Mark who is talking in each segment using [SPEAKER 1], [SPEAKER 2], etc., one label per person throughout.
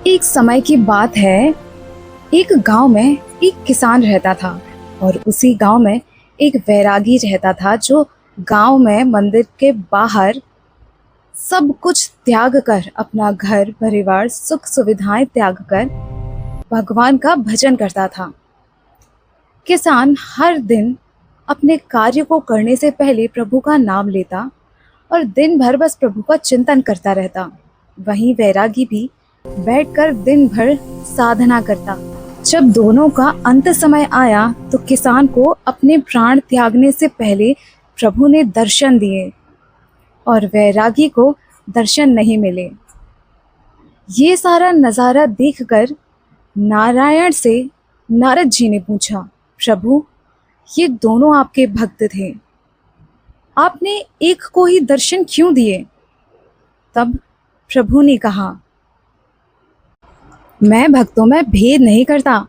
[SPEAKER 1] एक समय की बात है। एक गांव में एक किसान रहता था और उसी गांव में एक वैरागी रहता था जो गांव में मंदिर के बाहर सब कुछ त्याग कर, अपना घर परिवार सुख सुविधाएं त्याग कर भगवान का भजन करता था। किसान हर दिन अपने कार्य को करने से पहले प्रभु का नाम लेता और दिन भर बस प्रभु का चिंतन करता रहता। वहीं वैरागी भी बैठकर दिन भर साधना करता। जब दोनों का अंत समय आया तो किसान को अपने प्राण त्यागने से पहले प्रभु ने दर्शन दिए और वैरागी को दर्शन नहीं मिले। ये सारा नज़ारा देखकर नारायण से नारद जी ने पूछा, प्रभु, ये दोनों आपके भक्त थे, आपने एक को ही दर्शन क्यों दिए? तब प्रभु ने कहा, मैं भक्तों में भेद नहीं करता।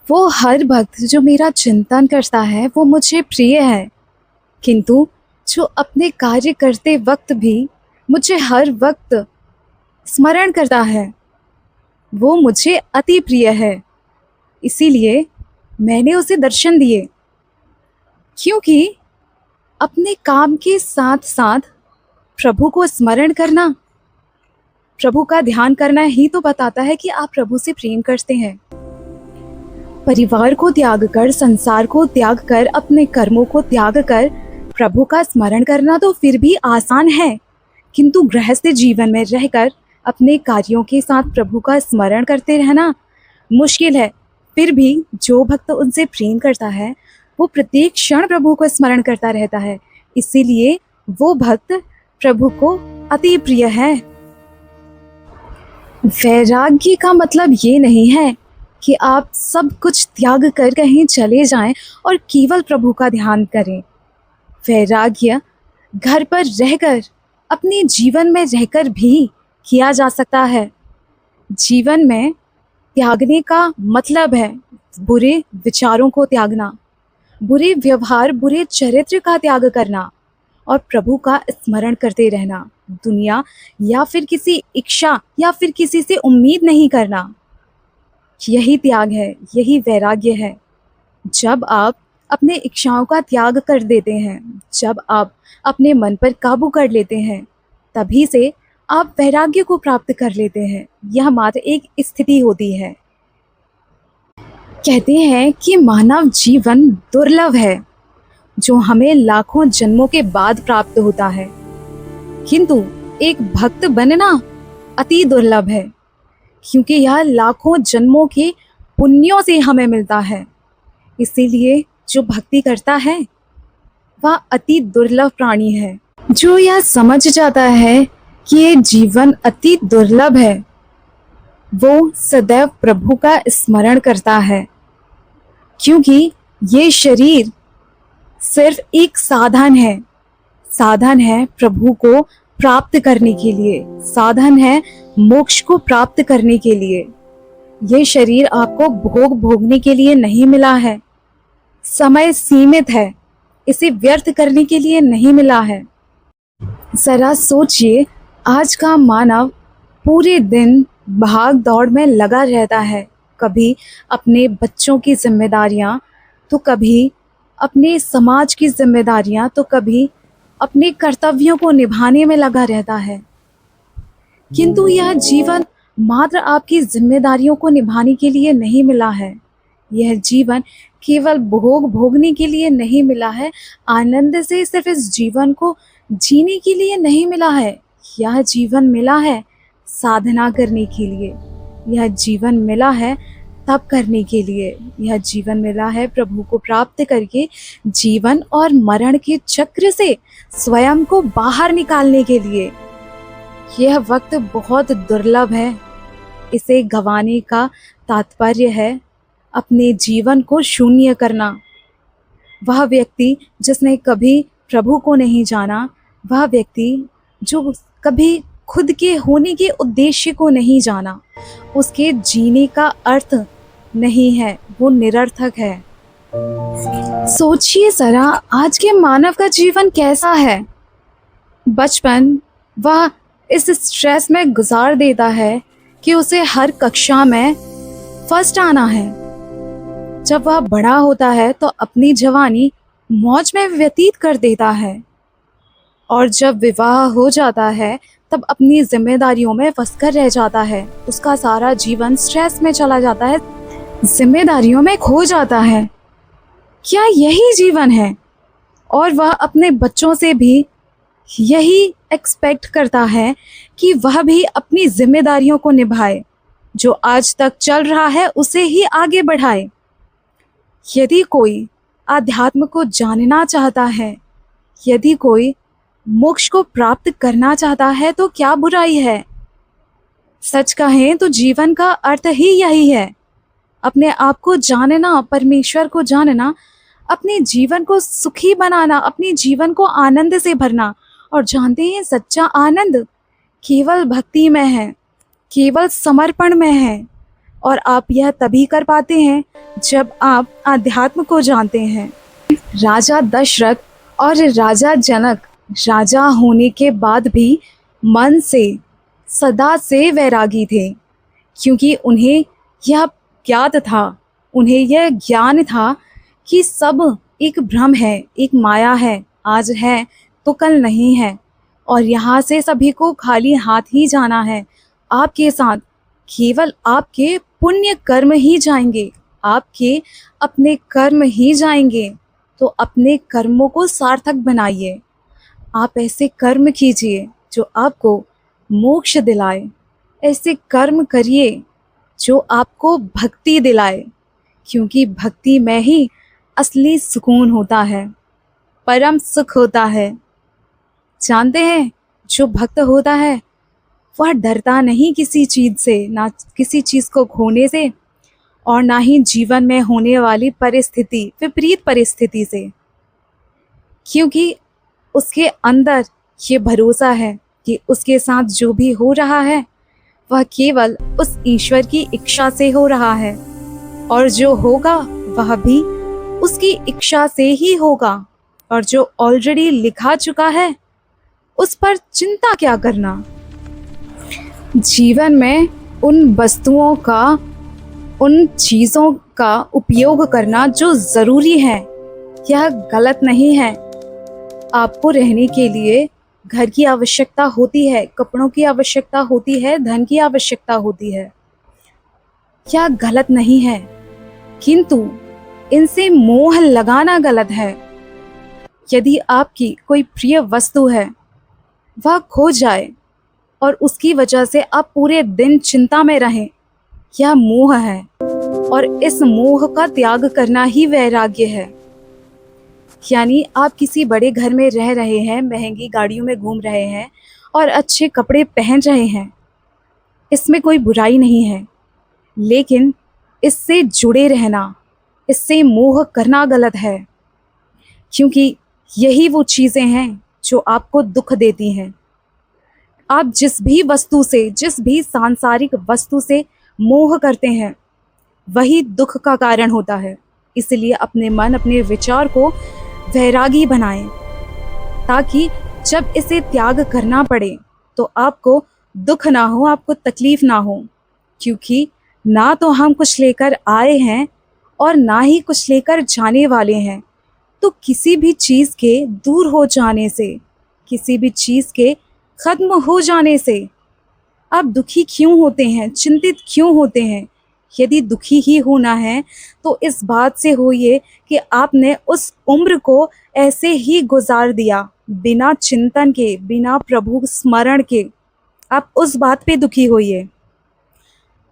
[SPEAKER 1] वो हर भक्त जो मेरा चिंतन करता है वो मुझे प्रिय है, किंतु जो अपने कार्य करते वक्त भी मुझे हर वक्त स्मरण करता है वो मुझे अति प्रिय है। इसीलिए मैंने उसे दर्शन दिए, क्योंकि अपने काम के साथ साथ प्रभु को स्मरण करना, प्रभु का ध्यान करना ही तो बताता है कि आप प्रभु से प्रेम करते हैं। परिवार को त्याग कर, संसार को त्याग कर, अपने कर्मों को त्याग कर प्रभु का स्मरण करना तो फिर भी आसान है, किंतु गृहस्थ जीवन में रहकर अपने कार्यों के साथ प्रभु का स्मरण करते रहना मुश्किल है। फिर भी जो भक्त उनसे प्रेम करता है वो प्रत्येक क्षण प्रभु को स्मरण करता रहता है, इसीलिए वो भक्त प्रभु को अति प्रिय है। वैराग्य का मतलब ये नहीं है कि आप सब कुछ त्याग कर कहीं चले जाएं और केवल प्रभु का ध्यान करें। वैराग्य घर पर रहकर, अपने जीवन में रहकर भी किया जा सकता है। जीवन में त्यागने का मतलब है बुरे विचारों को त्यागना, बुरे व्यवहार, बुरे चरित्र का त्याग करना और प्रभु का स्मरण करते रहना। दुनिया या फिर किसी इच्छा या फिर किसी से उम्मीद नहीं करना, यही त्याग है, यही वैराग्य है। जब आप अपने इच्छाओं का त्याग कर देते हैं, जब आप अपने मन पर काबू कर लेते हैं, तभी से आप वैराग्य को प्राप्त कर लेते हैं। यह मात्र एक स्थिति होती है। कहते हैं कि मानव जीवन दुर्लभ है जो हमें लाखों जन्मों के बाद प्राप्त होता है, किंतु एक भक्त बनना अति दुर्लभ है, क्योंकि यह लाखों जन्मों के पुण्यों से हमें मिलता है। इसीलिए जो भक्ति करता है वह अति दुर्लभ प्राणी है। जो यह समझ जाता है कि ये जीवन अति दुर्लभ है, वो सदैव प्रभु का स्मरण करता है, क्योंकि ये शरीर सिर्फ एक साधन है प्रभु को प्राप्त करने के लिए, साधन है मोक्ष को प्राप्त करने के लिए। ये शरीर आपको भोग भोगने के लिए नहीं मिला है, समय सीमित है, इसे व्यर्थ करने के लिए नहीं मिला है। जरा सोचिए, आज का मानव पूरे दिन भाग दौड़ में लगा रहता है, कभी अपने बच्चों की जिम्मेदारियां, तो कभी अपने समाज की जिम्मेदारियां, तो कभी अपने कर्तव्यों को निभाने में लगा रहता है। किंतु यह जीवन मात्र आपकी जिम्मेदारियों को निभाने के लिए नहीं मिला है। यह जीवन केवल भोग भोगने के लिए नहीं मिला है, आनंद से सिर्फ इस जीवन को जीने के लिए नहीं मिला है। यह जीवन मिला है साधना करने के लिए, यह जीवन मिला है तप करने के लिए, यह जीवन मिला है प्रभु को प्राप्त करके जीवन और मरण के चक्र से स्वयं को बाहर निकालने के लिए। यह वक्त बहुत दुर्लभ है, इसे गंवाने का तात्पर्य है अपने जीवन को शून्य करना। वह व्यक्ति जिसने कभी प्रभु को नहीं जाना, वह व्यक्ति जो कभी खुद के होने के उद्देश्य को नहीं जाना, उसके जीने का अर्थ नहीं है, वो निरर्थक है। सोचिए जरा, आज के मानव का जीवन कैसा है। बचपन वह इस स्ट्रेस में गुजार देता है कि उसे हर कक्षा में फर्स्ट आना है। जब वह बड़ा होता है तो अपनी जवानी मौज में व्यतीत कर देता है, और जब विवाह हो जाता है तब अपनी जिम्मेदारियों में फंसकर रह जाता है। उसका सारा जीवन स्ट्रेस में चला जाता है, जिम्मेदारियों में खो जाता है। क्या यही जीवन है? और वह अपने बच्चों से भी यही एक्सपेक्ट करता है कि वह भी अपनी जिम्मेदारियों को निभाए, जो आज तक चल रहा है उसे ही आगे बढ़ाए। यदि कोई आध्यात्म को जानना चाहता है, यदि कोई मोक्ष को प्राप्त करना चाहता है, तो क्या बुराई है? सच कहें तो जीवन का अर्थ ही यही है, अपने आप को जानना, परमेश्वर को जानना, अपने जीवन को सुखी बनाना, अपने जीवन को आनंद से भरना। और जानते हैं, सच्चा आनंद केवल भक्ति में है, केवल समर्पण में है। और आप यह तभी कर पाते हैं जब आप आध्यात्म को जानते हैं। राजा दशरथ और राजा जनक राजा होने के बाद भी मन से सदा से वैरागी थे, क्योंकि उन्हें यह ज्ञात था, उन्हें यह ज्ञान था कि सब एक भ्रम है, एक माया है, आज है तो कल नहीं है, और यहाँ से सभी को खाली हाथ ही जाना है। आपके साथ केवल आपके पुण्य कर्म ही जाएंगे, आपके अपने कर्म ही जाएंगे। तो अपने कर्मों को सार्थक बनाइए, आप ऐसे कर्म कीजिए जो आपको मोक्ष दिलाए, ऐसे कर्म करिए जो आपको भक्ति दिलाए, क्योंकि भक्ति में ही असली सुकून होता है, परम सुख होता है। जानते हैं, जो भक्त होता है वह डरता नहीं किसी चीज़ से, ना किसी चीज़ को खोने से, और ना ही जीवन में होने वाली परिस्थिति, विपरीत परिस्थिति से, क्योंकि उसके अंदर ये भरोसा है कि उसके साथ जो भी हो रहा है वह केवल उस ईश्वर की इच्छा से हो रहा है, और जो होगा वह भी उसकी इच्छा से ही होगा, और जो ऑलरेडी लिखा चुका है उस पर चिंता क्या करना। जीवन में उन वस्तुओं का, उन चीज़ों का उपयोग करना जो ज़रूरी है, यह गलत नहीं है। आपको रहने के लिए घर की आवश्यकता होती है, कपड़ों की आवश्यकता होती है, धन की आवश्यकता होती है, यह गलत नहीं है, किंतु इनसे मोह लगाना गलत है। यदि आपकी कोई प्रिय वस्तु है, वह खो जाए और उसकी वजह से आप पूरे दिन चिंता में रहें, यह मोह है, और इस मोह का त्याग करना ही वैराग्य है। यानी आप किसी बड़े घर में रह रहे हैं, महंगी गाड़ियों में घूम रहे हैं और अच्छे कपड़े पहन रहे हैं, इसमें कोई बुराई नहीं है, लेकिन इससे जुड़े रहना, इससे मोह करना गलत है, क्योंकि यही वो चीज़ें हैं जो आपको दुख देती हैं। आप जिस भी वस्तु से, जिस भी सांसारिक वस्तु से मोह करते हैं, वही दुख का कारण होता है। इसलिए अपने मन, अपने विचार को वैरागी बनाएं, ताकि जब इसे त्याग करना पड़े तो आपको दुख ना हो, आपको तकलीफ ना हो, क्योंकि ना तो हम कुछ लेकर आए हैं और ना ही कुछ लेकर जाने वाले हैं। तो किसी भी चीज़ के दूर हो जाने से, किसी भी चीज़ के ख़त्म हो जाने से आप दुखी क्यों होते हैं, चिंतित क्यों होते हैं? यदि दुखी ही होना है तो इस बात से होइए कि आपने उस उम्र को ऐसे ही गुजार दिया, बिना चिंतन के, बिना प्रभु स्मरण के। आप उस बात पे दुखी होइए,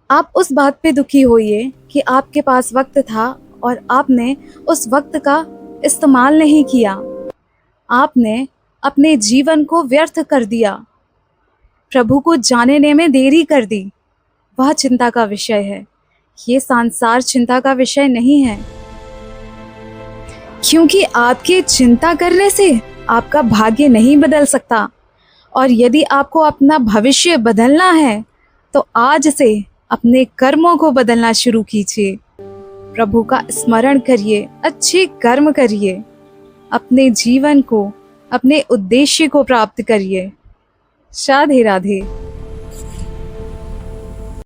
[SPEAKER 1] आप उस बात पे दुखी होइए कि आपके पास वक्त था और आपने उस वक्त का इस्तेमाल नहीं किया, आपने अपने जीवन को व्यर्थ कर दिया, प्रभु को जानने में देरी कर दी। वह चिंता का विषय है, ये संसार चिंता का विषय नहीं है, क्योंकि आपके चिंता करने से आपका भाग्य नहीं बदल सकता। और यदि आपको अपना भविष्य बदलना है तो आज से अपने कर्मों को बदलना शुरू कीजिए, प्रभु का स्मरण करिए, अच्छे कर्म करिए, अपने जीवन को, अपने उद्देश्य को प्राप्त करिए। राधे राधे।